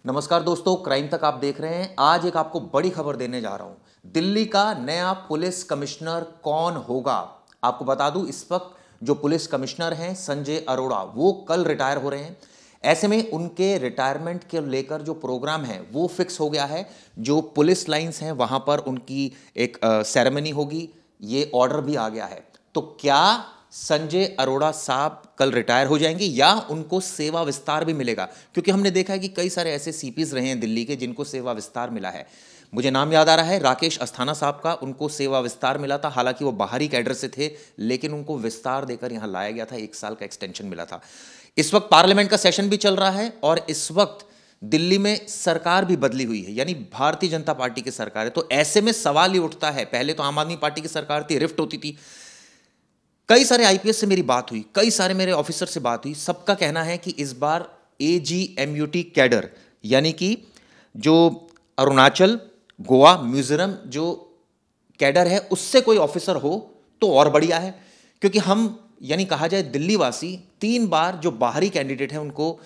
नमस्कार दोस्तों, क्राइम तक आप देख रहे हैं। आज एक आपको बड़ी खबर देने जा रहा हूं। दिल्ली का नया पुलिस कमिश्नर कौन होगा? आपको बता दूं, इस वक्त जो पुलिस कमिश्नर हैं संजय अरोड़ा, वो कल रिटायर हो रहे हैं। ऐसे में उनके रिटायरमेंट के लेकर जो प्रोग्राम है वो फिक्स हो गया है। जो पुलिस लाइंस हैं वहां पर उनकी एक सेरेमनी होगी, ये ऑर्डर भी आ गया है। तो क्या संजय अरोड़ा साहब कल रिटायर हो जाएंगे या उनको सेवा विस्तार भी मिलेगा? क्योंकि हमने देखा है कि कई सारे ऐसे सीपीज रहे हैं दिल्ली के जिनको सेवा विस्तार मिला है। मुझे नाम याद आ रहा है राकेश अस्थाना साहब का, उनको सेवा विस्तार मिला था। हालांकि वो बाहरी कैडर से थे, लेकिन उनको विस्तार देकर यहां लाया गया था, 1 साल का एक्सटेंशन मिला था। इस वक्त पार्लियामेंट का सेशन भी चल रहा है और इस वक्त दिल्ली में सरकार भी बदली हुई है, यानी भारतीय जनता पार्टी की सरकार है। तो ऐसे में सवाल ये उठता है, पहले तो आम आदमी पार्टी की सरकार थी, रिफ्ट होती थी। कई सारे आईपीएस से मेरी बात हुई, कई सारे मेरे ऑफिसर से बात हुई, सबका कहना है कि इस बार एजीएमयूटी कैडर, यानी कि जो अरुणाचल, गोवा, मिजोरम जो कैडर है उससे कोई ऑफिसर हो तो और बढ़िया है। क्योंकि हम, यानी कहा जाए दिल्ली वासी, 3 बार जो बाहरी कैंडिडेट हैं उनको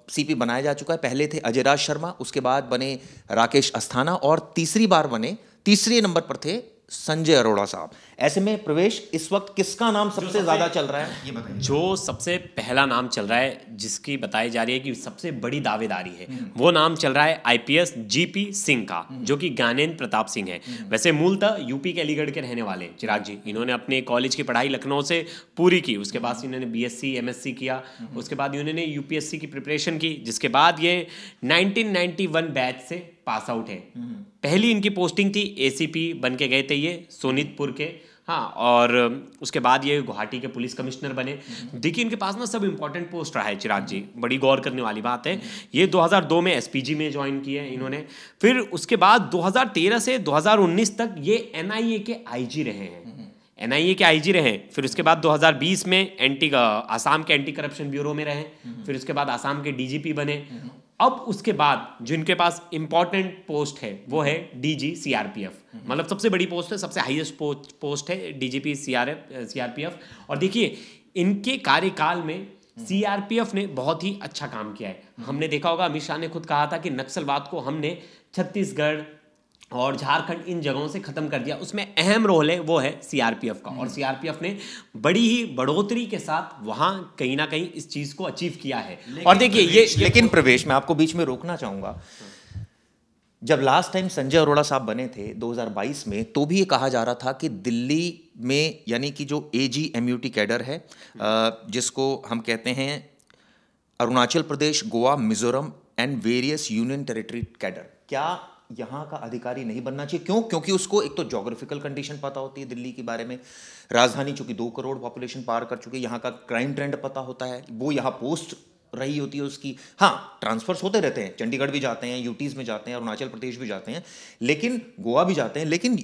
सीपी बनाया जा चुका है। पहले थे अजय राज शर्मा, उसके बाद बने राकेश अस्थाना और तीसरे नंबर पर थे संजय अरोड़ा साहब। ऐसे में प्रवेश, इस वक्त किसका नाम सबसे ज्यादा चल रहा है, ये बताइए। जो सबसे पहला नाम चल रहा है, जिसकी बताई जा रही है कि सबसे बड़ी दावेदारी है, वो नाम चल रहा है आईपीएस जीपी सिंह का, जो कि ज्ञानेंद्र प्रताप सिंह है। वैसे मूलतः यूपी के अलीगढ़ के रहने वाले चिराग जी, इन्होंने अपने कॉलेज की पढ़ाई लखनऊ से पूरी की। उसके बाद इन्होंने बीएससी एमएससी किया। उसके बाद इन्होंने यूपीएससी की प्रिपरेशन की, जिसके बाद ये 1991 बैच से पास आउट है। पहली इनकी पोस्टिंग थी एसीपी बन के गए थे ये सोनितपुर के, हाँ। और उसके बाद ये गुवाहाटी के पुलिस कमिश्नर बने। देखिए इनके पास ना सब इंपॉर्टेंट पोस्ट रहा है चिराग जी, बड़ी गौर करने वाली बात है। ये 2002 में एसपीजी में ज्वाइन किया है इन्होंने। फिर उसके बाद 2013 से 2019 तक ये एनआईए के आईजी रहे हैं, एनआईए के आईजी रहे। फिर उसके बाद 2020 में आसाम के एंटी करप्शन ब्यूरो में रहे। फिर उसके बाद आसाम के डीजीपी बने। अब उसके बाद जो इनके पास इंपॉर्टेंट पोस्ट है वो है डीजी सीआरपीएफ, मतलब सबसे बड़ी पोस्ट है, सबसे हाईएस्ट पोस्ट है डीजीपी सीआरपीएफ। और देखिए इनके कार्यकाल में सीआरपीएफ ने बहुत ही अच्छा काम किया है। हमने देखा होगा, अमित शाह ने खुद कहा था कि नक्सलवाद को हमने छत्तीसगढ़ और झारखंड इन जगहों से खत्म कर दिया। उसमें अहम रोल है वो है सीआरपीएफ का, और सीआरपीएफ ने बड़ी ही बढ़ोतरी के साथ वहां कहीं ना कहीं इस चीज को अचीव किया है। और देखिए लेकिन प्रवेश, मैं आपको बीच में रोकना चाहूंगा। जब लास्ट टाइम संजय अरोड़ा साहब बने थे 2022 में, तो भी ये कहा जा रहा था कि दिल्ली में, यानी कि जो एजीएमयूटी कैडर है, जिसको हम कहते हैं Arunachal Pradesh, Goa, Mizoram and various union territory cadre, क्या यहाँ का अधिकारी नहीं बनना चाहिए? क्यों? क्योंकि उसको एक तो ज्योग्राफिकल कंडीशन पता होती है दिल्ली के बारे में, राजधानी चूंकि 2 करोड़ पॉपुलेशन पार कर चुकी है, यहाँ का क्राइम ट्रेंड पता होता है, वो यहाँ पोस्ट रही होती है उसकी। हाँ, ट्रांसफर्स होते रहते हैं, चंडीगढ़ भी जाते हैं, यूटीज में जाते हैं, अरुणाचल प्रदेश भी जाते हैं, लेकिन गोवा भी जाते हैं। लेकिन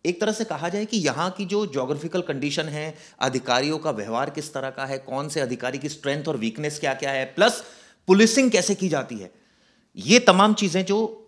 एक तरह से कहा जाए कि यहाँ की जो ज्योग्राफिकल कंडीशन है, अधिकारियों का व्यवहार किस तरह का है, कौन से अधिकारी की स्ट्रेंथ और वीकनेस क्या क्या है, प्लस पुलिसिंग कैसे की जाती है, ये तमाम चीजें जो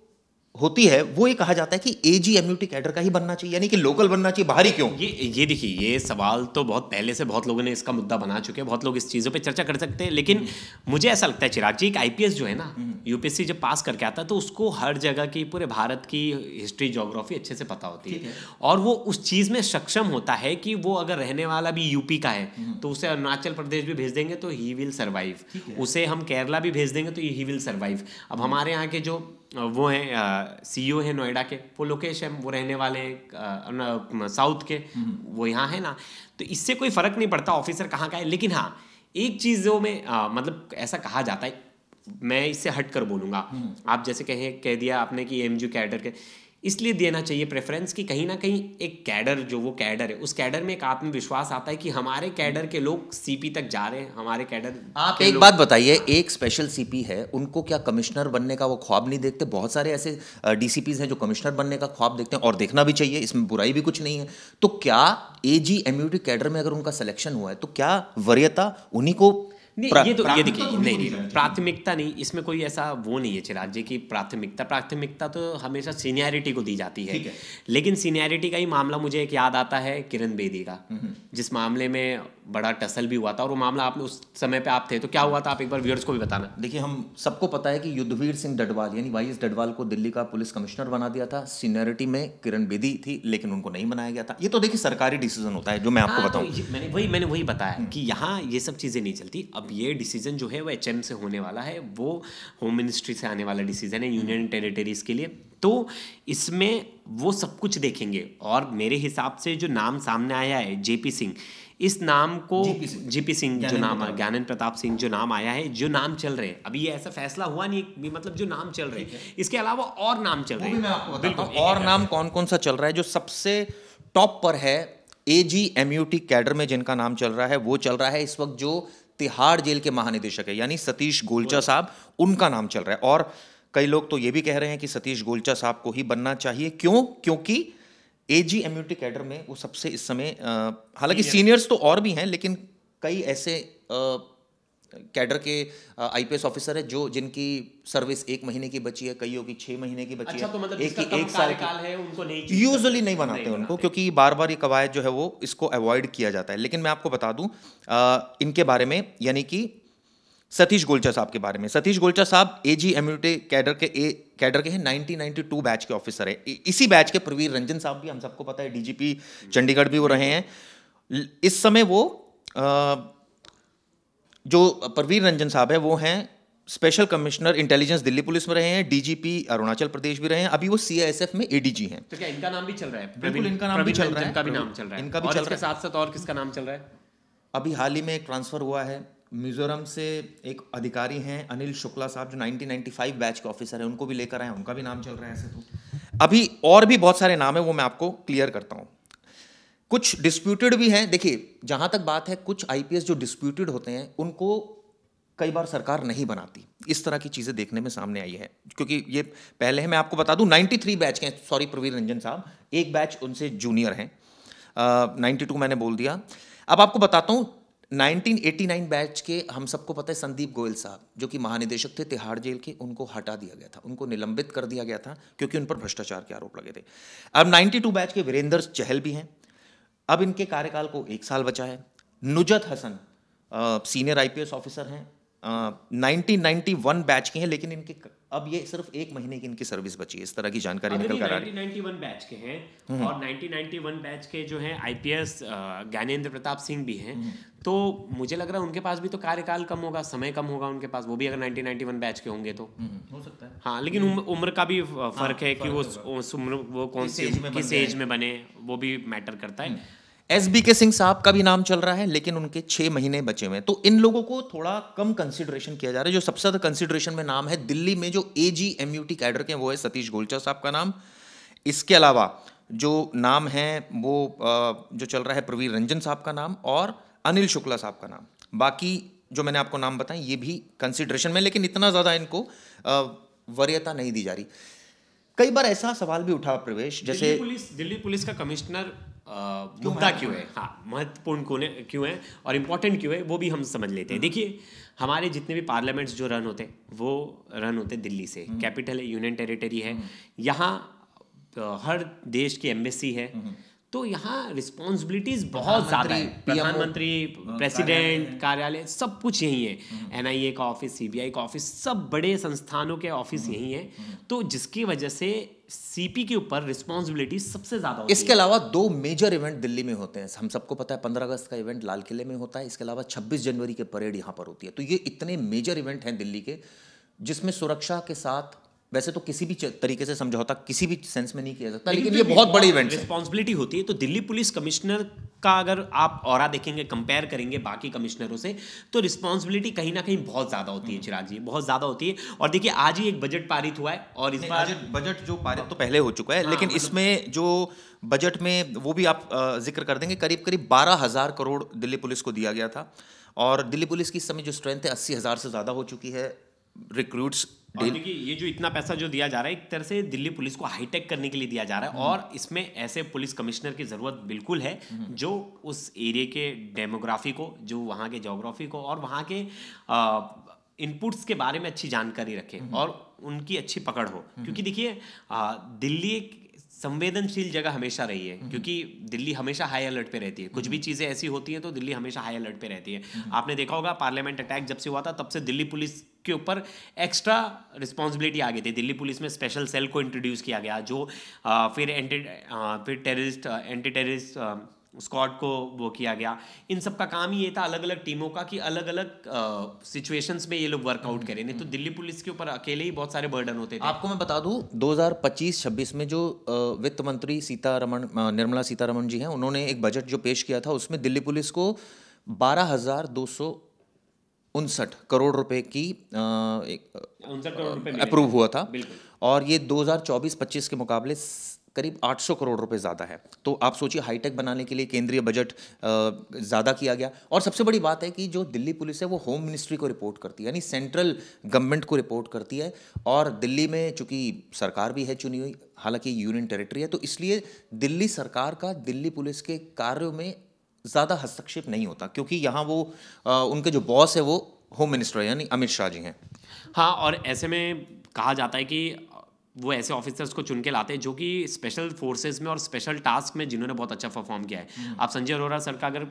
होती है, वो ये कहा जाता है कि एजीएमयूटी कैडर का ही बनना चाहिए, यानी कि लोकल बनना चाहिए, बाहरी क्यों? ये देखिए, ये सवाल तो बहुत पहले से बहुत लोगों ने इसका मुद्दा बना चुके हैं, बहुत लोग इस चीज़ों पे चर्चा कर सकते हैं। लेकिन मुझे ऐसा लगता है चिराग जी, एक आईपीएस जो है ना, यूपीएससी जब पास करके आता है तो उसको हर जगह की, पूरे भारत की हिस्ट्री ज्योग्राफी अच्छे से पता होती है, और वो उस चीज़ में सक्षम होता है कि वो अगर रहने वाला भी यूपी का है तो उसे अरुणाचल प्रदेश भी भेज देंगे तो ही विल सर्वाइव, उसे हम केरला भी भेज देंगे तो ही विल सर्वाइव। अब हमारे यहाँ के जो वो हैं सीईओ है नोएडा के, वो लोकेश है, वो रहने वाले हैं साउथ के, वो यहाँ है ना, तो इससे कोई फर्क नहीं पड़ता ऑफिसर कहाँ का है। लेकिन हाँ, एक चीज़ जो में मतलब ऐसा कहा जाता है, मैं इससे हट कर बोलूँगा, आप जैसे कह दिया आपने कि एमजी कैडर के, इसलिए देना चाहिए प्रेफरेंस कि कहीं ना कहीं एक कैडर, जो वो कैडर है, उस कैडर में एक आत्मविश्वास आता है कि हमारे कैडर के लोग सीपी तक जा रहे हैं, हमारे कैडर। आप एक बात बताइए, एक स्पेशल सीपी है, उनको क्या कमिश्नर बनने का वो ख्वाब नहीं देखते? बहुत सारे ऐसे डीसीपीज हैं जो कमिश्नर बनने का ख्वाब देखते हैं, और देखना भी चाहिए, इसमें बुराई भी कुछ नहीं है। तो क्या एजीएमयूटी कैडर में अगर उनका सिलेक्शन हुआ है तो क्या वरीयता उन्हीं को नहीं, ये देखिए, नहीं, प्राथमिकता नहीं, इसमें कोई ऐसा वो नहीं है चिराग जी की प्राथमिकता तो हमेशा सीनियरिटी को दी जाती है। लेकिन सीनियरिटी का ही मामला मुझे एक याद आता है किरण बेदी का, जिस मामले में बड़ा टसल भी हुआ था, और वो मामला आपने उस समय पे आप थे, तो क्या हुआ था आप एक बार व्यूअर्स को भी बताना। देखिए, हम सबको पता है कि युद्धवीर सिंह डडवाल यानी वाई एस डडवाल को दिल्ली का पुलिस कमिश्नर बना दिया था। सीनियरिटी में किरण बेदी थी, लेकिन उनको नहीं बनाया गया था। ये तो देखिए सरकारी डिसीजन होता है, जो मैं आपको बताऊं। तो मैंने वही बताया कि यहाँ ये सब चीज़ें नहीं चलती। अब ये डिसीजन जो है वो HM से होने वाला है, वो होम मिनिस्ट्री से आने वाला डिसीजन है यूनियन टेरिटरीज के लिए, तो इसमें वो सब कुछ देखेंगे। और मेरे हिसाब से जो नाम सामने आया है JP सिंह, इस नाम को JP सिंह जो नाम, ज्ञानेंद्र प्रताप सिंह जो नाम आया है, जो नाम चल रहे हैं अभी, ये ऐसा फैसला हुआ नहीं, मतलब जो नाम चल रहे हैं, इसके अलावा और नाम चल रहे हैं। बिल्कुल, और नाम कौन कौन सा चल रहा है? जो सबसे टॉप पर है AGMUT कैडर में जिनका नाम चल रहा है, वो चल रहा है इस वक्त जो तिहाड़ जेल के महानिदेशक है, यानी सतीश गोलचा साहब, उनका नाम चल रहा है। और कई लोग तो ये भी कह रहे हैं कि सतीश गोलचा साहब को ही बनना चाहिए। क्यों? क्योंकि AGMUT कैडर में वो सबसे इस समय, हालांकि सीनियर्स तो और भी हैं, लेकिन कई ऐसे कैडर के IPS ऑफिसर है जो जिनकी सर्विस 1 महीने की बची है, कईयों की 6 महीने की बची है। तो मतलब एक साल है, उनको नहीं यूजुअली नहीं बनाते उनको, क्योंकि बार बार ये कवायद जो है वो इसको अवॉइड किया जाता है। लेकिन मैं आपको बता दूं इनके बारे में, यानी कि सतीश गोलचा साहब के बारे में। सतीश गोलचा साहब AGMUT कैडर के हैं, 1992 बैच के ऑफिसर है। इसी बैच के प्रवीर रंजन साहब भी हम सबको पता है, DGP चंडीगढ़ भी वो रहे हैं। इस समय वो जो प्रवीर रंजन साहब है वो हैं special commissioner intelligence Delhi police में रहे हैं, DGP अरुणाचल प्रदेश भी रहे हैं, अभी वो CISF में ADG हैं। तो क्या इनका नाम भी चल रहा है? बिल्कुल, इनका नाम भी चल रहा है, इनका भी नाम चल रहा है, इनका भी चल रहा है। साथ साथ और किसका नाम चल रहा है? अभी हाल ही में एक ट्रांसफर हुआ है मिजोरम से, एक अधिकारी हैं अनिल शुक्ला साहब, जो 1995 बैच के ऑफिसर हैं, उनको भी लेकर आए, उनका भी नाम चल रहा है। ऐसे तो अभी और भी बहुत सारे नाम है, वो मैं आपको क्लियर करता हूँ। कुछ डिस्प्यूटेड भी हैं। देखिए, जहां तक बात है, कुछ IPS जो डिस्प्यूटेड होते हैं उनको कई बार सरकार नहीं बनाती। इस तरह की चीज़ें देखने में सामने आई है, क्योंकि ये पहले है, मैं आपको बता दूं 93 बैच के हैं, सॉरी प्रवीर रंजन साहब, एक बैच उनसे जूनियर हैं, 92 मैंने बोल दिया। अब आपको बताता हूं 1989 बैच के, हम सबको पता है संदीप गोयल साहब जो कि महानिदेशक थे तिहाड़ जेल के, उनको हटा दिया गया था, उनको निलंबित कर दिया गया था क्योंकि उन पर भ्रष्टाचार के आरोप लगे थे। अब 92 बैच के वीरेंद्र चहल भी हैं, अब इनके कार्यकाल को 1 साल बचा है। नुजत हसन सीनियर IPS ऑफिसर हैं, 1991 बैच के हैं, लेकिन इनके अब ये सिर्फ 1 महीने की इनकी सर्विस बची है, इस तरह की जानकारी निकल कर आ रही है। 1991 बैच के हैं, और 1991 बैच के जो हैं IPS ज्ञानेंद्र प्रताप सिंह भी हैं, तो मुझे लग रहा है उनके पास भी तो कार्यकाल कम होगा, समय कम होगा उनके पास, वो भी अगर 1991 बैच के होंगे तो हो सकता है। हाँ, लेकिन उम्र का भी फर्क है कि वो कौन सी किस एज में बने, वो भी मैटर करता है। SBK सिंह साहब का भी नाम चल रहा है, लेकिन उनके 6 महीने बचे हुए हैं, तो इन लोगों को थोड़ा कम कंसिडरेशन किया जा रहा है। जो सबसे ज्यादा कंसिडरेशन में नाम है दिल्ली में जो AGMUT कैडर के, वो है सतीश गोलचा साहब का नाम। इसके अलावा जो नाम है वो जो चल रहा है प्रवीर रंजन साहब का नाम और अनिल शुक्ला साहब का नाम। बाकी जो मैंने आपको नाम बताए ये भी कंसिडरेशन में, लेकिन इतना ज़्यादा इनको वरीयता नहीं दी जा रही। कई बार ऐसा सवाल भी उठा प्रवेश, जैसे दिल्ली पुलिस का कमिश्नर मुद्दा क्यों है, हाँ, महत्वपूर्ण क्यों है और इम्पोर्टेंट क्यों है, वो भी हम समझ लेते हैं। देखिए, हमारे जितने भी पार्लियामेंट्स जो रन होते हैं वो रन होते हैं दिल्ली से, कैपिटल है, यूनियन टेरिटरी है, यहाँ हर देश की एम्बेसी है, तो यहाँ रिस्पॉन्सिबिलिटीज बहुत ज़्यादा है। प्रधानमंत्री, प्रेसिडेंट कार्यालय, सब कुछ यही है, NIA का ऑफिस, CBI का ऑफिस, सब बड़े संस्थानों के ऑफिस यही है, तो जिसकी वजह से CP के ऊपर रिस्पॉन्सिबिलिटी सबसे ज़्यादा होती है। इसके अलावा 2 मेजर इवेंट दिल्ली में होते हैं, हम सबको पता है 15 अगस्त का इवेंट लाल किले में होता है, इसके अलावा 26 जनवरी के परेड यहाँ पर होती है। तो ये इतने मेजर इवेंट हैं दिल्ली के, जिसमें सुरक्षा के साथ वैसे तो किसी भी तरीके से समझौता किसी भी सेंस में नहीं किया जाता, लेकिन ये बहुत बड़ी इवेंट है, रिस्पॉन्सिबिलिटी होती है। तो दिल्ली पुलिस कमिश्नर का अगर आप ऑरा देखेंगे, कंपेयर करेंगे बाकी कमिश्नरों से, तो रिस्पॉन्सिबिलिटी कहीं ना कहीं बहुत ज़्यादा होती है चिराग जी, बहुत ज़्यादा होती है। और देखिए, आज ही एक बजट पारित हुआ है, और इस बार बजट जो पारित तो पहले हो चुका है, लेकिन इसमें जो बजट में वो भी आप जिक्र कर देंगे, करीब करीब 12,000 करोड़ दिल्ली पुलिस को दिया गया था। और दिल्ली पुलिस की इस समय जो स्ट्रेंथ है 80,000 से ज़्यादा हो चुकी है। रिक्रूट्स और देखिए ये जो इतना पैसा जो दिया जा रहा है एक तरह से दिल्ली पुलिस को हाईटेक करने के लिए दिया जा रहा है, और इसमें ऐसे पुलिस कमिश्नर की ज़रूरत बिल्कुल है जो उस एरिया के डेमोग्राफी को, जो वहाँ के जोग्राफी को और वहाँ के इनपुट्स के बारे में अच्छी जानकारी रखे और उनकी अच्छी पकड़ हो। क्योंकि देखिए दिल्ली एक संवेदनशील जगह हमेशा रही है, क्योंकि दिल्ली हमेशा हाई अलर्ट पे रहती है। कुछ भी चीज़ें ऐसी होती हैं तो दिल्ली हमेशा हाई अलर्ट पे रहती है। आपने देखा होगा पार्लियामेंट अटैक जब से हुआ था तब से दिल्ली पुलिस के ऊपर एक्स्ट्रा रिस्पॉन्सिबिलिटी आ गई थी। दिल्ली पुलिस में स्पेशल सेल को इंट्रोड्यूस किया गया, जो फिर टेररिस्ट एंटी टेररिस्ट स्क्वाड को वो किया गया। इन सब का काम ही ये था अलग अलग टीमों का कि अलग अलग सिचुएशंस में ये लोग वर्कआउट करें, नहीं तो दिल्ली पुलिस के ऊपर अकेले ही बहुत सारे बर्डन होते थे। आपको मैं बता दूं 2025-26 में जो वित्त मंत्री निर्मला सीतारमण जी हैं, उन्होंने एक बजट जो पेश किया था उसमें दिल्ली पुलिस को 12,259 करोड़ रुपए की 59 करोड़ रुपए अप्रूव हुआ था, बिल्कुल। और ये 2024-25 के मुकाबले करीब 800 करोड़ रुपए ज़्यादा है। तो आप सोचिए हाईटेक बनाने के लिए केंद्रीय बजट ज़्यादा किया गया। और सबसे बड़ी बात है कि जो दिल्ली पुलिस है वो होम मिनिस्ट्री को रिपोर्ट करती है, यानी सेंट्रल गवर्नमेंट को रिपोर्ट करती है। और दिल्ली में चूंकि सरकार भी है चुनी हुई, हालांकि यूनियन टेरिटरी है, तो इसलिए दिल्ली सरकार का दिल्ली पुलिस के कार्यों में ज़्यादा हस्तक्षेप नहीं होता, क्योंकि यहाँ वो उनके जो बॉस है वो होम मिनिस्टर है, यानी अमित शाह जी हैं। हाँ, और ऐसे में कहा जाता है कि वो ऐसे ऑफिसर्स को चुन के लाते हैं जो कि स्पेशल फोर्सेस में और स्पेशल टास्क में जिन्होंने बहुत अच्छा परफॉर्म किया है। आप संजय अरोड़ा सर का अगर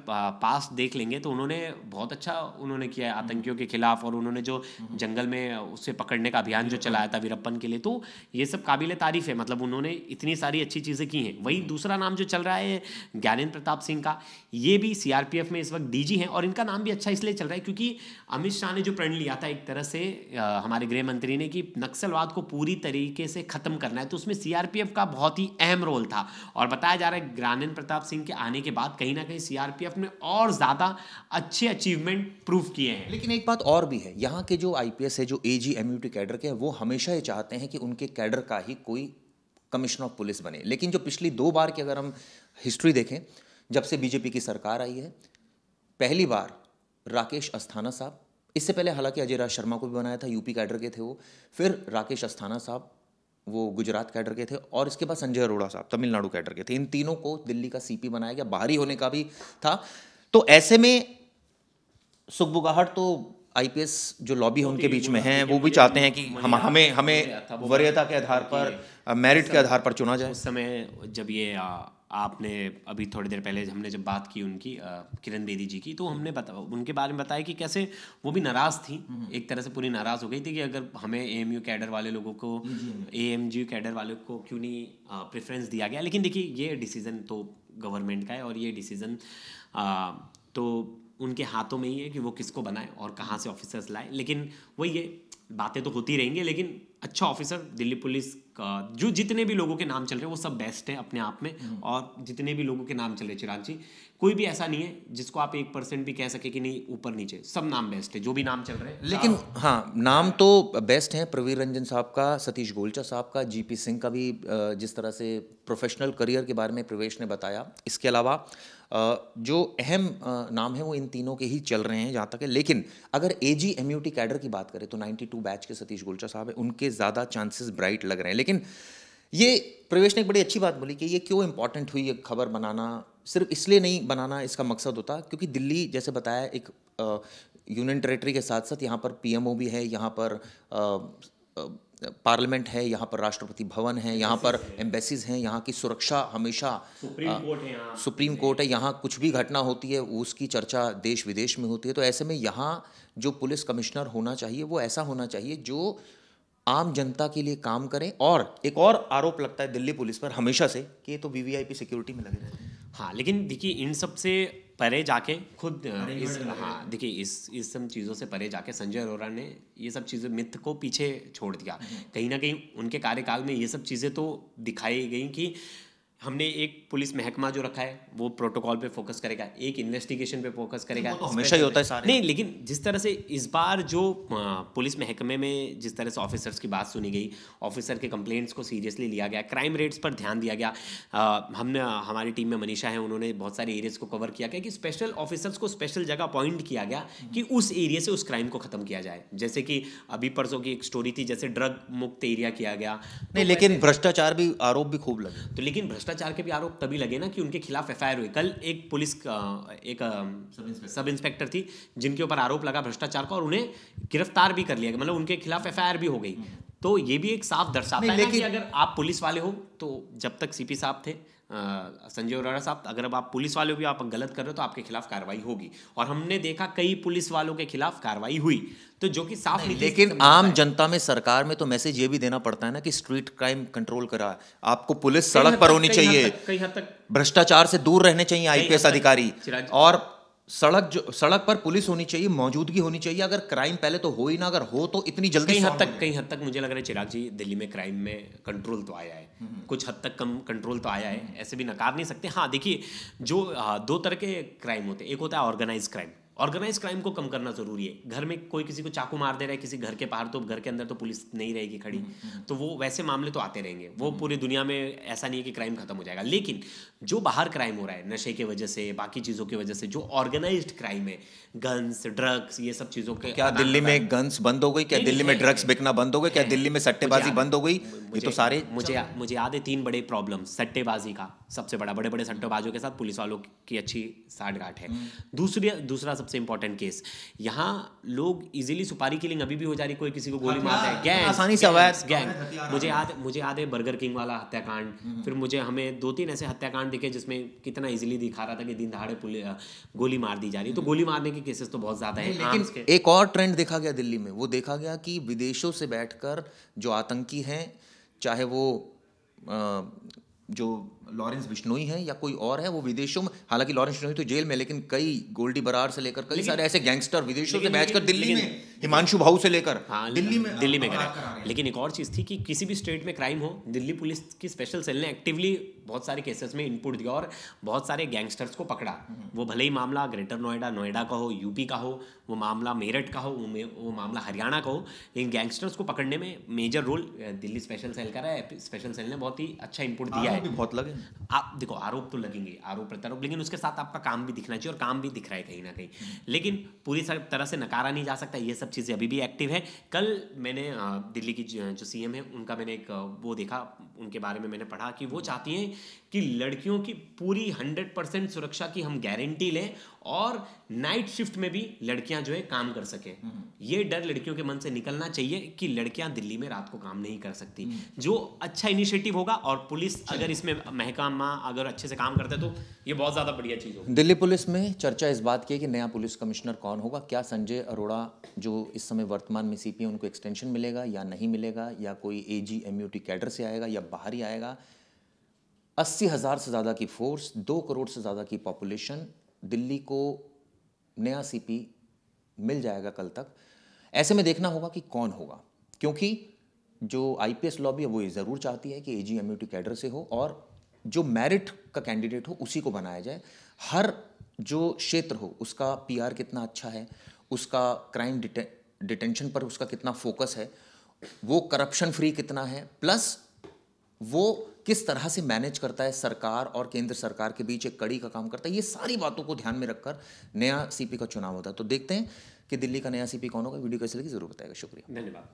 पास देख लेंगे तो उन्होंने बहुत अच्छा उन्होंने किया है आतंकियों के खिलाफ, और उन्होंने जो जंगल में उससे पकड़ने का अभियान जो चलाया था वीरप्पन के लिए, तो ये सब काबिल तारीफ है। मतलब उन्होंने इतनी सारी अच्छी चीज़ें की हैं। वहीं दूसरा नाम जो चल रहा है ज्ञानेंद्र प्रताप सिंह का, ये भी सीआरपीएफ में इस वक्त डीजी हैं, और इनका नाम भी अच्छा इसलिए चल रहा है क्योंकि अमित शाह ने जो प्रण लिया था एक तरह से हमारे गृह मंत्री ने कि नक्सलवाद को पूरी तरीके से खत्म करना है, तो उसमें सीआरपीएफ का बहुत ही अहम रोल था। और बताया जा रहा है ज्ञानेंद्र प्रताप सिंह के आने के बाद कहीं ना कहीं सीआरपीएफ ने और ज्यादा अच्छे अचीवमेंट प्रूव किए हैं। लेकिन एक बात और भी है, यहाँ के जो आईपीएस है, जो एजी एमयूटी कैडर के हैं, वो हमेशा ये चाहते हैं कि उनके कैडर का ही कोई कमिश्नर ऑफ पुलिस बने। लेकिन जो पिछली 2 बार की अगर हम हिस्ट्री देखें, जब से बीजेपी की सरकार आई है, पहली बार राकेश अस्थाना साहब, इससे पहले हालांकि अजय राज शर्मा को भी बनाया था, यूपी कैडर के थे वो, फिर राकेश अस्थाना साहब वो गुजरात कैडर के थे, और इसके बाद संजय अरोड़ा साहब तमिलनाडु कैडर के थे। इन तीनों को दिल्ली का सीपी बनाया गया, बाहरी होने का भी था। तो ऐसे में सुगबुगाहट तो आईपीएस जो लॉबी है उनके बीच में है, वो भी चाहते हैं कि हमें वरीयता के आधार पर, मेरिट के आधार पर चुना जाए। उस समय जब ये आपने अभी थोड़ी देर पहले हमने जब बात की उनकी किरण बेदी जी की, तो हमने उनके बारे में बताया कि कैसे वो भी नाराज़ थी, एक तरह से पूरी नाराज़ हो गई थी कि अगर हमें एएमयू कैडर वाले लोगों को, एएमजी कैडर वालों को क्यों नहीं प्रेफरेंस दिया गया। लेकिन देखिए ये डिसीज़न तो गवर्नमेंट का है, और ये डिसीज़न तो उनके हाथों में ही है कि वो किसको बनाए और कहाँ से ऑफिसर्स लाए। लेकिन वही ये बातें तो होती रहेंगी, लेकिन अच्छा ऑफिसर दिल्ली पुलिस का जो जितने भी लोगों के नाम चल रहे हैं वो सब बेस्ट हैं अपने आप में। और जितने भी लोगों के नाम चल रहे चिराग जी, कोई भी ऐसा नहीं है जिसको आप 1% भी कह सके कि नहीं ऊपर नीचे, सब नाम बेस्ट है जो भी नाम चल रहे हैं। लेकिन हाँ, नाम तो बेस्ट हैं, प्रवीर रंजन साहब का, सतीश गोलचा साहब का, जीपी सिंह का भी जिस तरह से प्रोफेशनल करियर के बारे में प्रवेश ने बताया। इसके अलावा जो अहम नाम है वो इन तीनों के ही चल रहे हैं जहाँ तक है। लेकिन अगर एजी एमयूटी कैडर की बात करें तो 92 बैच के सतीश गोलचा साहब है, उनके ज़्यादा चांसेस ब्राइट लग रहे हैं। लेकिन ये प्रवेश ने एक बड़ी अच्छी बात बोली कि ये क्यों इंपॉर्टेंट हुई, ये खबर बनाना सिर्फ इसलिए नहीं बनाना इसका मकसद होता, क्योंकि दिल्ली जैसे बताया एक यूनियन टेरिटरी के साथ साथ यहाँ पर पीएमओ भी है, यहाँ पर पार्लियामेंट है, यहाँ पर राष्ट्रपति भवन है, यहाँ पर एम्बेसीज हैं, यहाँ की सुरक्षा हमेशा, सुप्रीम कोर्ट है, यहाँ कुछ भी घटना होती है उसकी चर्चा देश विदेश में होती है। तो ऐसे में यहाँ जो पुलिस कमिश्नर होना चाहिए वो ऐसा होना चाहिए जो आम जनता के लिए काम करें। और एक और आरोप लगता है दिल्ली पुलिस पर हमेशा से कि ये तो वीवीआईपी सिक्योरिटी में लगे रहते हैं। हाँ, लेकिन देखिए इन सब से परे जाके खुद देखिए इस सब चीज़ों से परे जाके संजय अरोड़ा ने ये सब चीज़ें मिथ को पीछे छोड़ दिया। कहीं ना कहीं उनके कार्यकाल में ये सब चीज़ें तो दिखाई गई कि हमने एक पुलिस महकमा जो रखा है वो प्रोटोकॉल पे फोकस करेगा, एक इन्वेस्टिगेशन पे फोकस करेगा। वो तो हमेशा ही होता है सारे। नहीं, लेकिन जिस तरह से इस बार जो पुलिस महकमे में जिस तरह से ऑफिसर्स की बात सुनी गई, ऑफिसर के कंप्लेंट्स को सीरियसली लिया गया, क्राइम रेट्स पर ध्यान दिया गया। हमने हमारी टीम में मनीषा है, उन्होंने बहुत सारे एरियाज को कवर किया गया कि स्पेशल ऑफिसर्स को स्पेशल जगह अपॉइंट किया गया कि उस एरिया से उस क्राइम को खत्म किया जाए। जैसे कि अभी परसों की एक स्टोरी थी, जैसे ड्रग मुक्त एरिया किया गया। नहीं, लेकिन भ्रष्टाचार भी आरोप भी खूब लगे। तो लेकिन भ्रष्टाचार के भी आरोप तभी लगे ना कि उनके खिलाफ एफआईआर हुई। कल एक पुलिस एक सब इंस्पेक्टर थी जिनके ऊपर आरोप लगा भ्रष्टाचार का, और उन्हें गिरफ्तार भी कर लिया गया, मतलब उनके खिलाफ एफआईआर भी हो गई। तो ये भी एक साफ दर्शाता है ना कि अगर आप पुलिस वाले हो, तो जब तक सीपी साहब थे संजय अरोड़ा साहब, अगर अब आप पुलिस वाले भी आप गलत कर रहे हो तो आपके खिलाफ कार्रवाई होगी। और हमने देखा कई पुलिस वालों के खिलाफ कार्रवाई हुई, तो जो कि साफ नीति। लेकिन आम जनता में, सरकार में तो मैसेज ये भी देना पड़ता है ना कि स्ट्रीट क्राइम कंट्रोल करा, आपको पुलिस सड़क पर होनी चाहिए, कई हद तक भ्रष्टाचार से दूर रहने चाहिए आईपीएस अधिकारी, और सड़क पर पुलिस होनी चाहिए, मौजूदगी होनी चाहिए। अगर क्राइम पहले तो हो ही ना, अगर हो तो इतनी जल्दी कई हद तक मुझे लग रहा है चिराग जी, दिल्ली में क्राइम में कंट्रोल तो आया है, कुछ हद तक कम कंट्रोल तो आया है, ऐसे भी नकार नहीं सकते। हाँ देखिए, जो दो तरह के क्राइम होते हैं, एक होता है ऑर्गेनाइज क्राइम। ऑर्गेनाइज क्राइम को कम करना जरूरी है। घर में कोई किसी को चाकू मार दे रहा है किसी घर के बाहर, तो घर के अंदर तो पुलिस नहीं रहेगी खड़ी, तो वो वैसे मामले तो आते रहेंगे। वो पूरी दुनिया में ऐसा नहीं है कि क्राइम खत्म हो जाएगा। लेकिन जो बाहर क्राइम हो रहा है नशे की वजह से, बाकी चीज़ों की वजह से, जो ऑर्गेनाइज्ड क्राइम है, गन्स, ड्रग्स, ये सब चीज़ों के, क्या दिल्ली में गन्स बंद हो गई? क्या दिल्ली में ड्रग्स बिकना बंद हो गई? क्या दिल्ली में सट्टेबाजी बंद हो गई? ये तो सारे मुझे याद है 3 बड़े प्रॉब्लम। सट्टेबाजी का सबसे बड़ा, बड़े बड़े सट्टेबाजों के साथ पुलिस वालों की अच्छी साठगांठ है। दूसरा सबसे इंपॉर्टेंट केस, यहाँ लोग इजीली सुपारी किलिंग अभी भी हो जा रही, कोई किसी को गोली मारता है, गैंग आसानी से गैंग। मुझे याद है बर्गर किंग वाला हत्याकांड, फिर हमें 2-3 ऐसे हत्याकांड दिखे जिसमें कितना इजीली दिखा रहा था कि दिन दहाड़े गोली मार दी जा रही है। तो गोली मारने के केसेस तो बहुत ज्यादा है। लेकिन एक और ट्रेंड देखा गया दिल्ली में, वो देखा गया कि विदेशों से बैठकर जो आतंकी हैं, चाहे वो जो लॉरेंस बिश्नोई है या कोई और है, वो विदेशों में, हालांकि लॉरेंस बिश्नोई तो जेल में, लेकिन कई गोल्डी बरार से लेकर कई सारे ऐसे गैंगस्टर विदेशों से बैठकर दिल्ली में, हिमांशु भाऊ से लेकर दिल्ली में गए। लेकिन एक और चीज़ थी कि किसी भी स्टेट में क्राइम हो, दिल्ली पुलिस की स्पेशल सेल ने एक्टिवली बहुत सारे केसेस में इनपुट दिया और बहुत सारे गैंगस्टर्स को पकड़ा। वो भले ही मामला ग्रेटर नोएडा का हो, यूपी का हो, वो मामला मेरठ का हो, वो मामला हरियाणा का हो, लेकिन गैंगस्टर्स को पकड़ने में major role Delhi special cell का रहा है। स्पेशल सेल ने बहुत ही अच्छा इनपुट दिया है। बहुत लगे, आप देखो, आरोप तो लगेंगे, आरोप प्रत्यारोप, लेकिन उसके साथ आपका काम भी दिखना चाहिए, और काम भी दिख रहा है कहीं ना कहीं। लेकिन पूरी तरह से नकारा नहीं जा सकता, ये सब चीज़ें अभी भी एक्टिव है। कल मैंने दिल्ली की जो सीएम है उनका मैंने एक वो देखा, उनके बारे में मैंने पढ़ा कि वो चाहती हैं कि लड़कियों की पूरी 100% सुरक्षा की हम गारंटी लें, और नाइट शिफ्ट में भी लड़कियां जो है काम कर सकें। ये डर लड़कियों के मन से निकलना चाहिए कि लड़कियां दिल्ली में रात को काम नहीं कर सकती। जो अच्छा इनिशिएटिव होगा, और पुलिस अगर इसमें महकमा अगर अच्छे से काम करते तो ये बहुत ज़्यादा बढ़िया चीज़ होगी। दिल्ली पुलिस में चर्चा इस बात की है कि नया पुलिस कमिश्नर कौन होगा। क्या संजय अरोड़ा जो इस समय वर्तमान में सीपी, उनको एक्सटेंशन मिलेगा या नहीं मिलेगा, या कोई एजी एमयूटी कैडर से आएगा या बाहर ही आएगा। 80,000 से ज़्यादा की फोर्स, 2 करोड़ से ज़्यादा की पॉपुलेशन, दिल्ली को नया सीपी मिल जाएगा कल तक। ऐसे में देखना होगा कि कौन होगा, क्योंकि जो आईपीएस लॉबी है वो ये ज़रूर चाहती है कि एजी एमयूटी कैडर से हो, और जो मेरिट का कैंडिडेट हो उसी को बनाया जाए। हर जो क्षेत्र हो उसका पीआर कितना अच्छा है, उसका क्राइम डिटेंशन पर उसका कितना फोकस है, वो करप्शन फ्री कितना है, प्लस वो किस तरह से मैनेज करता है सरकार और केंद्र सरकार के बीच एक कड़ी का काम करता है। ये सारी बातों को ध्यान में रखकर नया सीपी का चुनाव होता है। तो देखते हैं कि दिल्ली का नया सीपी कौन होगा। वीडियो कैसी लगी जरूर बताएगा। शुक्रिया, धन्यवाद।